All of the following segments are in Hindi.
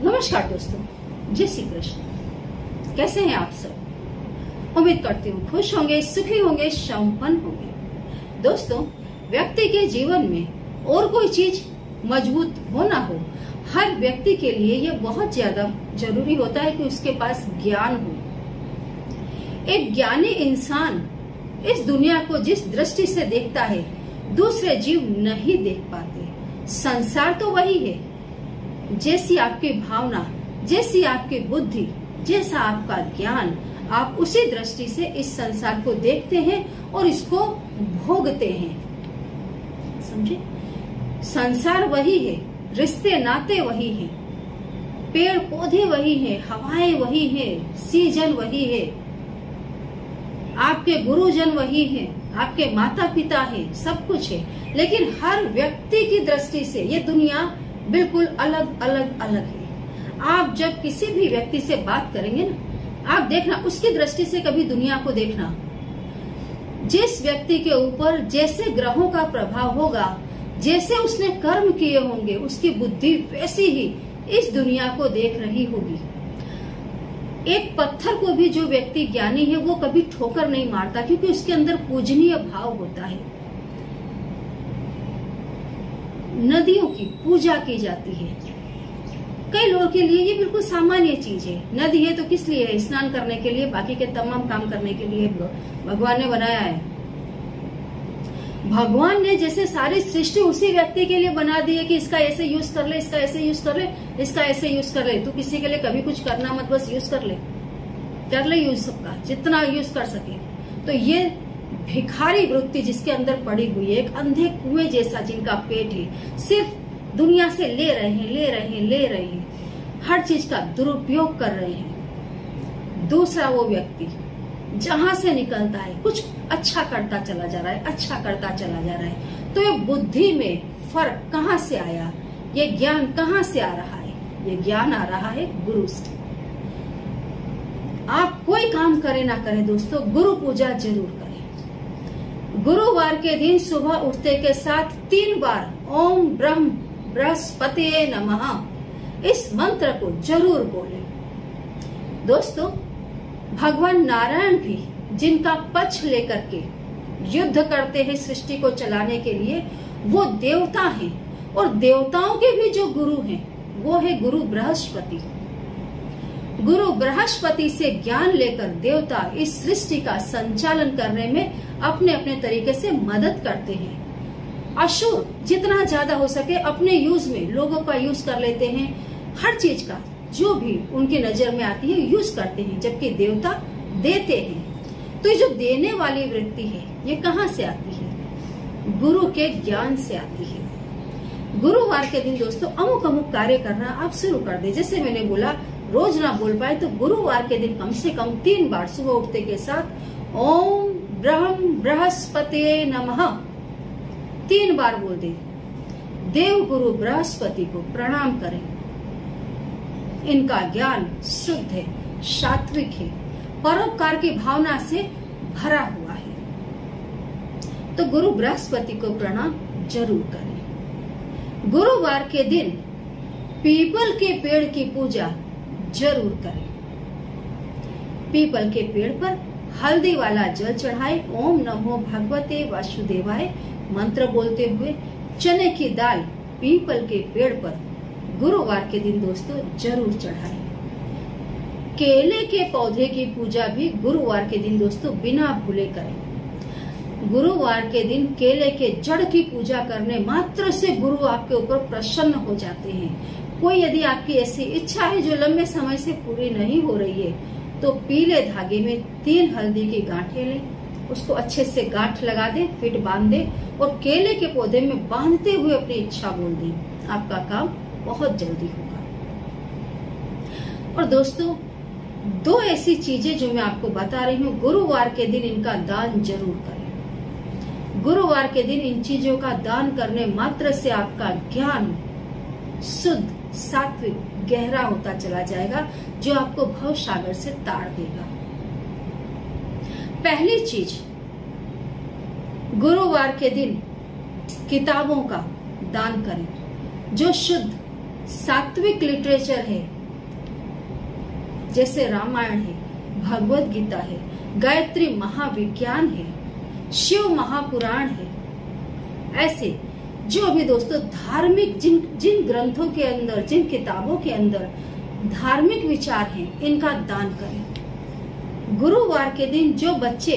नमस्कार दोस्तों, जय श्री कृष्ण। कैसे हैं आप सब? उम्मीद करती हूँ खुश होंगे, सुखी होंगे, संपन्न होंगे। दोस्तों, व्यक्ति के जीवन में और कोई चीज मजबूत हो ना हो, हर व्यक्ति के लिए ये बहुत ज्यादा जरूरी होता है कि उसके पास ज्ञान हो। एक ज्ञानी इंसान इस दुनिया को जिस दृष्टि से देखता है, दूसरे जीव नहीं देख पाते। संसार तो वही है, जैसी आपकी भावना, जैसी आपकी बुद्धि, जैसा आपका ज्ञान, आप उसी दृष्टि से इस संसार को देखते हैं और इसको भोगते हैं। समझे? संसार वही है, रिश्ते नाते वही हैं, पेड़ पौधे वही हैं, हवाएं वही हैं, सीजन वही है, आपके गुरुजन वही हैं, आपके माता पिता हैं, सब कुछ है। लेकिन हर व्यक्ति की दृष्टि से ये दुनिया बिल्कुल अलग अलग अलग है। आप जब किसी भी व्यक्ति से बात करेंगे ना, आप देखना उसकी दृष्टि से कभी दुनिया को देखना। जिस व्यक्ति के ऊपर जैसे ग्रहों का प्रभाव होगा, जैसे उसने कर्म किए होंगे, उसकी बुद्धि वैसी ही इस दुनिया को देख रही होगी। एक पत्थर को भी जो व्यक्ति ज्ञानी है वो कभी ठोकर नहीं मारता, क्योंकि उसके अंदर पूजनीय भाव होता है। नदियों की पूजा की जाती है। कई लोगों के लिए ये बिल्कुल सामान्य चीज है। नदी है तो किस लिए है? स्नान करने के लिए, बाकी के तमाम काम करने के लिए भगवान ने बनाया है। भगवान ने जैसे सारी सृष्टि उसी व्यक्ति के लिए बना दी है कि इसका ऐसे यूज कर ले, इसका ऐसे यूज कर ले, इसका ऐसे यूज कर ले। तो किसी के लिए कभी कुछ करना मत, बस यूज कर ले यूज सबका, जितना यूज कर सके। तो ये भिखारी वृत्ति जिसके अंदर पड़ी हुई है, एक अंधे कुएं जैसा जिनका पेट है, सिर्फ दुनिया से ले रहे हैं, हर चीज का दुरुपयोग कर रहे हैं। दूसरा वो व्यक्ति जहां से निकलता है कुछ अच्छा करता चला जा रहा है। तो ये बुद्धि में फर्क कहाँ से आया? ये ज्ञान कहाँ से आ रहा है? ये ज्ञान आ रहा है गुरु से। आप कोई काम करे ना करे दोस्तों, गुरु पूजा जरूर करें। गुरुवार के दिन सुबह उठते के साथ 3 बार ओम ब्रह्म बृहस्पतिये नमः इस मंत्र को जरूर बोलें। दोस्तों, भगवान नारायण भी जिनका पक्ष लेकर के युद्ध करते हैं सृष्टि को चलाने के लिए, वो देवता हैं। और देवताओं के भी जो गुरु हैं वो है गुरु बृहस्पति। गुरु बृहस्पति से ज्ञान लेकर देवता इस सृष्टि का संचालन करने में अपने अपने तरीके से मदद करते हैं। असुर जितना ज्यादा हो सके अपने यूज में लोगों का यूज कर लेते हैं, हर चीज का जो भी उनकी नजर में आती है यूज करते हैं, जबकि देवता देते हैं। तो ये जो देने वाली वृत्ति है ये कहाँ से आती है? गुरु के ज्ञान से आती है। गुरुवार के दिन दोस्तों अमुक कार्य करना आप शुरू कर दे। जैसे मैंने बोला, रोज ना बोल पाए तो गुरुवार के दिन कम से कम 3 बार सुबह उठते के साथ ओम ब्रह्म बृहस्पतिये नमः 3 बार बोल दे। देव गुरु बृहस्पति को प्रणाम करें। इनका ज्ञान शुद्ध है, सात्विक है, परोपकार की भावना से भरा हुआ है। तो गुरु बृहस्पति को प्रणाम जरूर करें। गुरुवार के दिन पीपल के पेड़ की पूजा जरूर करें। पीपल के पेड़ पर हल्दी वाला जल चढ़ाए, ओम नमो भगवते वासुदेवाय मंत्र बोलते हुए चने की दाल पीपल के पेड़ पर गुरुवार के दिन दोस्तों जरूर चढ़ाएं। केले के पौधे की पूजा भी गुरुवार के दिन दोस्तों बिना भूले करें। गुरुवार के दिन केले के जड़ की पूजा करने मात्र से गुरु आपके ऊपर प्रसन्न हो जाते हैं। कोई यदि आपकी ऐसी इच्छा है जो लंबे समय से पूरी नहीं हो रही है, तो पीले धागे में 3 हल्दी की गांठें लें, उसको अच्छे से गांठ लगा दे, फिट बांध दे और केले के पौधे में बांधते हुए अपनी इच्छा बोल दें। आपका काम बहुत जल्दी होगा। और दोस्तों, 2 ऐसी चीजें जो मैं आपको बता रही हूँ, गुरुवार के दिन इनका दान जरूर करें। गुरुवार के दिन इन चीजों का दान करने मात्र से आपका ज्ञान शुद्ध, सात्विक, गहरा होता चला जाएगा, जो आपको भव सागर से ताड़ देगा। पहली चीज, गुरुवार के दिन किताबों का दान करें जो शुद्ध, सात्विक लिटरेचर है, जैसे रामायण है, भगवत गीता है, गायत्री महाविज्ञान है, शिव महापुराण है, ऐसे जो भी दोस्तों धार्मिक जिन ग्रंथों के अंदर, जिन किताबों के अंदर धार्मिक विचार हैं, इनका दान करें। गुरुवार के दिन जो बच्चे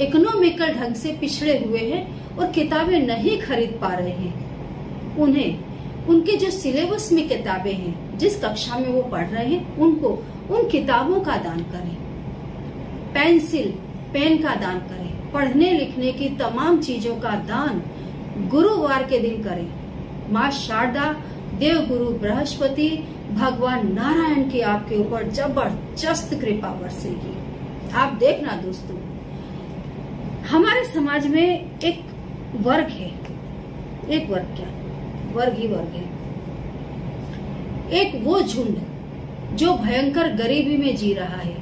इकोनॉमिकल ढंग से पिछड़े हुए हैं और किताबें नहीं खरीद पा रहे हैं, उन्हें उनके जो सिलेबस में किताबें हैं, जिस कक्षा में वो पढ़ रहे हैं, उनको उन किताबों का दान करें। पेंसिल, पेन का दान करें। पढ़ने लिखने की तमाम चीजों का दान गुरुवार के दिन करें। माँ शारदा, देव गुरु बृहस्पति, भगवान नारायण की आपके ऊपर जबरदस्त कृपा बरसेगी। आप देखना दोस्तों, हमारे समाज में एक वर्ग है, एक वर्ग क्या, वर्ग ही वर्ग है, एक वो झुंड जो भयंकर गरीबी में जी रहा है,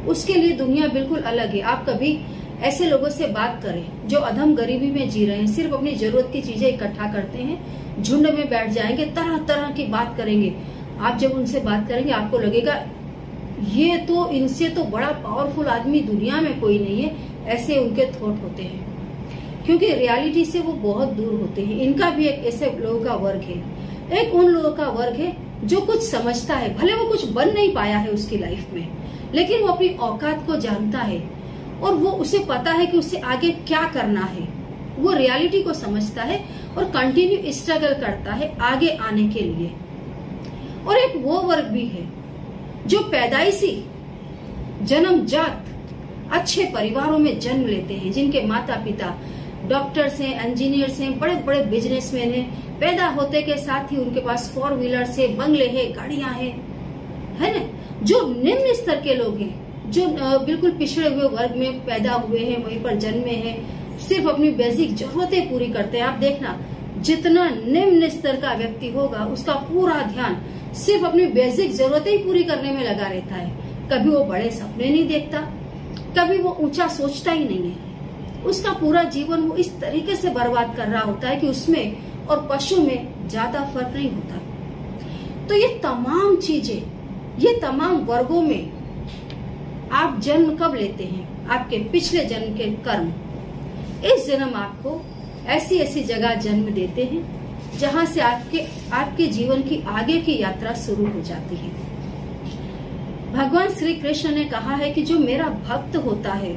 उसके लिए दुनिया बिल्कुल अलग है। आप कभी ऐसे लोगों से बात करें जो अधम गरीबी में जी रहे हैं, सिर्फ अपनी जरूरत की चीजें इकट्ठा करते हैं, झुंड में बैठ जाएंगे, तरह तरह की बात करेंगे। आप जब उनसे बात करेंगे आपको लगेगा ये तो, इनसे तो बड़ा पावरफुल आदमी दुनिया में कोई नहीं है, ऐसे उनके थॉट होते हैं, क्योंकि रियलिटी से वो बहुत दूर होते हैं। इनका भी एक ऐसे लोगों का वर्ग है। एक उन लोगों का वर्ग है जो कुछ समझता है, भले वो कुछ बन नहीं पाया है उसकी लाइफ में, लेकिन वो अपनी औकात को जानता है और वो उसे पता है कि उसे आगे क्या करना है। वो रियलिटी को समझता है और कंटिन्यू स्ट्रगल करता है आगे आने के लिए। और एक वो वर्ग भी है जो पैदाइशी जन्मजात अच्छे परिवारों में जन्म लेते हैं, जिनके माता पिता डॉक्टर्स हैं, इंजीनियर्स हैं, बड़े बड़े बिजनेसमैन हैं। पैदा होते के साथ ही उनके पास 4 व्हीलर से, बंगले हैं, गाड़ियां हैं, है ना। जो निम्न स्तर के लोग हैं, जो बिल्कुल पिछड़े हुए वर्ग में पैदा हुए हैं, वहीं पर जन्मे हैं, सिर्फ अपनी बेसिक जरूरतें पूरी करते हैं। आप देखना, जितना निम्न स्तर का व्यक्ति होगा उसका पूरा ध्यान सिर्फ अपनी बेसिक जरूरतें ही पूरी करने में लगा रहता है। कभी वो बड़े सपने नहीं देखता, कभी वो ऊंचा सोचता ही नहीं है। उसका पूरा जीवन वो इस तरीके से बर्बाद कर रहा होता है कि उसमें और पशु में ज्यादा फर्क नहीं होता। तो ये तमाम चीजें, ये तमाम वर्गों में आप जन्म कब लेते हैं? आपके पिछले जन्म के कर्म इस जन्म आपको ऐसी ऐसी जगह जन्म देते हैं जहां से आपके जीवन की आगे की यात्रा शुरू हो जाती है। भगवान श्री कृष्ण ने कहा है कि जो मेरा भक्त होता है,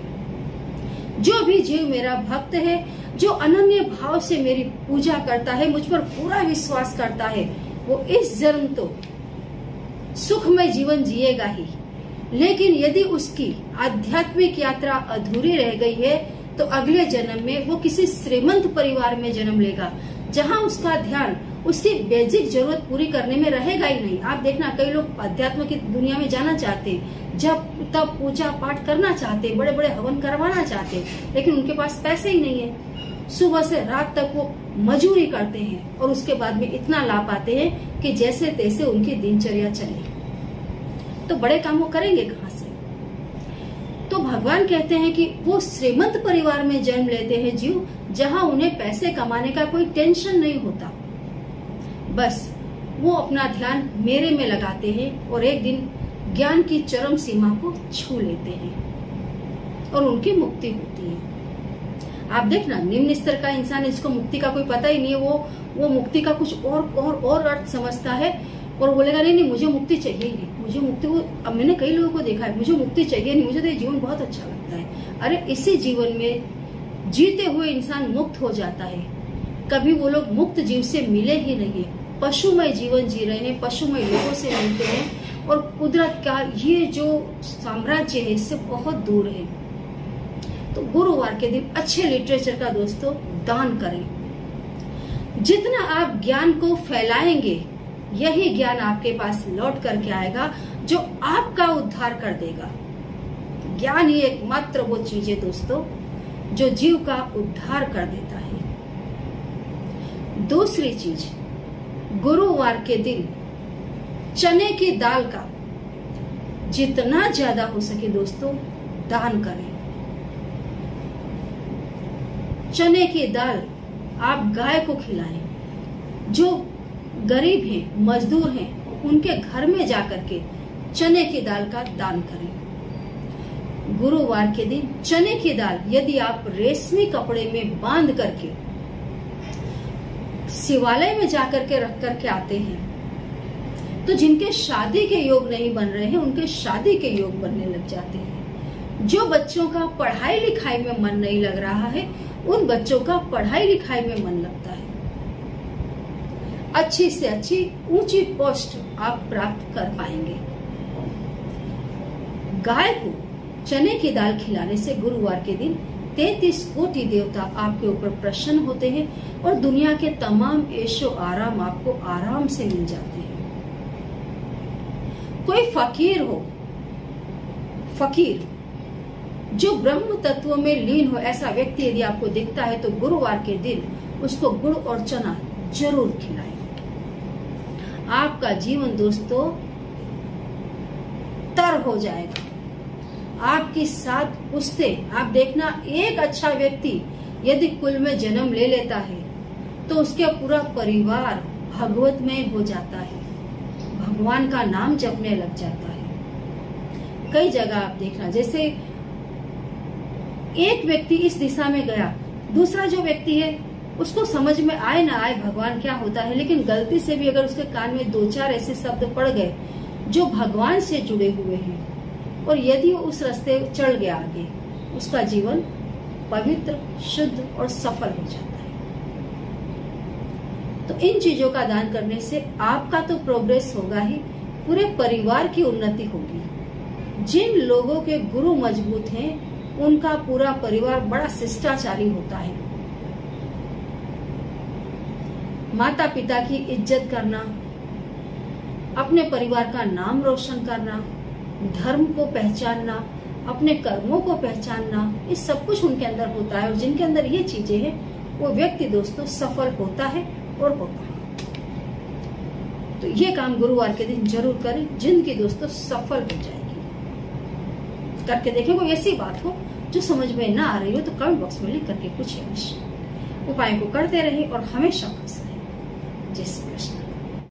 जो भी जीव मेरा भक्त है, जो अनन्य भाव से मेरी पूजा करता है, मुझ पर पूरा विश्वास करता है, वो इस जन्म तो सुखमय जीवन जिएगा ही, लेकिन यदि उसकी आध्यात्मिक यात्रा अधूरी रह गई है तो अगले जन्म में वो किसी श्रीमंत परिवार में जन्म लेगा, जहां उसका ध्यान उसकी बेसिक जरूरत पूरी करने में रहेगा ही नहीं। आप देखना, कई लोग अध्यात्म की दुनिया में जाना चाहते हैं, जब तब पूजा पाठ करना चाहते हैं, बड़े बड़े हवन करवाना चाहते हैं, लेकिन उनके पास पैसे ही नहीं है। सुबह से रात तक वो मजूरी करते हैं और उसके बाद में इतना ला पाते हैं कि जैसे तैसे उनकी दिनचर्या चले, तो बड़े काम वो करेंगे कहाँ से? तो भगवान कहते हैं कि वो श्रीमंत परिवार में जन्म लेते हैं जीव, जहां उन्हें पैसे कमाने का कोई टेंशन नहीं होता, बस वो अपना ध्यान मेरे में लगाते हैं और एक दिन ज्ञान की चरम सीमा को छू लेते हैं और उनकी मुक्ति होती है। आप देखना, निम्न स्तर का इंसान, इसको मुक्ति का कोई पता ही नहीं है, वो मुक्ति का कुछ और अर्थ समझता है और बोलेगा नहीं मुझे मुक्ति चाहिए नहीं, मुझे मुक्ति, वो अब मैंने कई लोगों को देखा है, मुझे मुक्ति चाहिए नहीं, मुझे तो ये जीवन बहुत अच्छा लगता है। अरे इसी जीवन में जीते हुए इंसान मुक्त हो जाता है, कभी वो लोग मुक्त जीव से मिले ही नहीं है, पशुमय जीवन जी रहे हैं, पशुमय लोगों से मिलते हैं और कुदरत का ये जो साम्राज्य है इससे बहुत दूर है। तो गुरुवार के दिन अच्छे लिटरेचर का दोस्तों दान करें। जितना आप ज्ञान को फैलाएंगे, यही ज्ञान आपके पास लौट करके आएगा जो आपका उद्धार कर देगा। ज्ञान ही एकमात्र वो चीज है दोस्तों जो जीव का उद्धार कर देता है। दूसरी चीज, गुरुवार के दिन चने की दाल का जितना ज्यादा हो सके दोस्तों दान करें। चने की दाल आप गाय को खिलाएं। जो गरीब हैं, मजदूर हैं, उनके घर में जाकर के चने की दाल का दान करें। गुरुवार के दिन चने की दाल यदि आप रेशमी कपड़े में बांध करके शिवालय में जाकर के रख करके आते हैं, तो जिनके शादी के योग नहीं बन रहे हैं उनके शादी के योग बनने लग जाते हैं। जो बच्चों का पढ़ाई लिखाई में मन नहीं लग रहा है, उन बच्चों का पढ़ाई लिखाई में मन लगता है। अच्छी से अच्छी ऊंची पोस्ट आप प्राप्त कर पाएंगे। गाय को चने की दाल खिलाने से गुरुवार के दिन 33 कोटि देवता आपके ऊपर प्रसन्न होते हैं और दुनिया के तमाम ऐशो आराम आपको आराम से मिल जाते हैं। कोई फकीर हो, फकीर जो ब्रह्म तत्व में लीन हो, ऐसा व्यक्ति यदि आपको दिखता है तो गुरुवार के दिन उसको गुड़ और चना जरूर खिलाएं। आपका जीवन दोस्तों तर हो जाएगा। आपकी 7 पुश्तें, आप देखना, एक अच्छा व्यक्ति यदि कुल में जन्म ले लेता है तो उसके पूरा परिवार भगवतमय हो जाता है, भगवान का नाम जपने लग जाता है। कई जगह आप देखना, जैसे एक व्यक्ति इस दिशा में गया, दूसरा जो व्यक्ति है उसको समझ में आए ना आए भगवान क्या होता है, लेकिन गलती से भी अगर उसके कान में 2-4 ऐसे शब्द पड़ गए जो भगवान से जुड़े हुए हैं और यदि वो उस रास्ते चढ़ गया आगे, उसका जीवन पवित्र, शुद्ध और सफल हो जाता है। तो इन चीजों का दान करने से आपका तो प्रोग्रेस होगा ही, पूरे परिवार की उन्नति होगी। जिन लोगों के गुरु मजबूत हैं उनका पूरा परिवार बड़ा शिष्टाचारी होता है। माता पिता की इज्जत करना, अपने परिवार का नाम रोशन करना, धर्म को पहचानना, अपने कर्मों को पहचानना, ये सब कुछ उनके अंदर होता है। और जिनके अंदर ये चीजें हैं वो व्यक्ति दोस्तों सफल होता है और होता है। तो ये काम गुरुवार के दिन जरूर करें, जिंदगी दोस्तों सफल हो जाएगी। करके देखें, कोई ऐसी बात हो जो समझ में ना आ रही हो तो कमेंट बॉक्स में लिख करके पूछिए। उपाय को करते रहे और हमेशा खुश रहे। जय श्री कृष्ण।